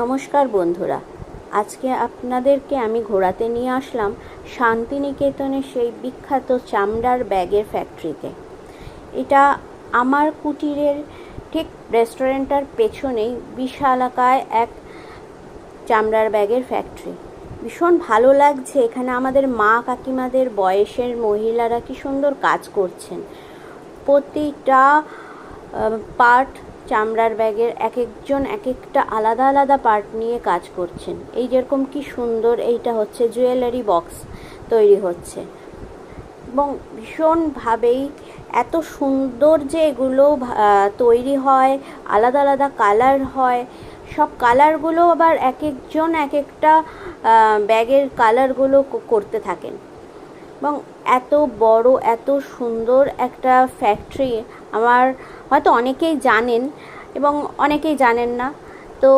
নমস্কার বন্ধুরা, আজকে আপনাদেরকে আমি ঘোরাতে নিয়ে আসলাম শান্তিনিকেতনের সেই বিখ্যাত চামড়ার ব্যাগের ফ্যাক্টরিতে। এটা আমার কুটিরের ঠিক রেস্টুরেন্টটার পেছনেই বিশালাকায় এক চামড়ার ব্যাগের ফ্যাক্টরি। ভীষণ ভালো লাগছে, এখানে আমাদের মা কাকিমাদের বয়সের মহিলারা কি সুন্দর কাজ করছেন। প্রতিটা পার্ট চামড়ার ব্যাগের এক একজন এক একটা আলাদা আলাদা পার্ট নিয়ে কাজ করছেন। এই যেরকম কি সুন্দর, এইটা হচ্ছে জুয়েলারি বক্স তৈরি হচ্ছে এবং ভীষণভাবেই এত সুন্দর যে এগুলো তৈরি হয়, আলাদা আলাদা কালার হয়। সব কালারগুলো আবার এক একজন এক একটা ব্যাগের কালারগুলো করতে থাকেন এবং এত বড় এত সুন্দর একটা ফ্যাক্টরি আমার হয়তো অনেকেই জানেন এবং অনেকেই জানেন না। তো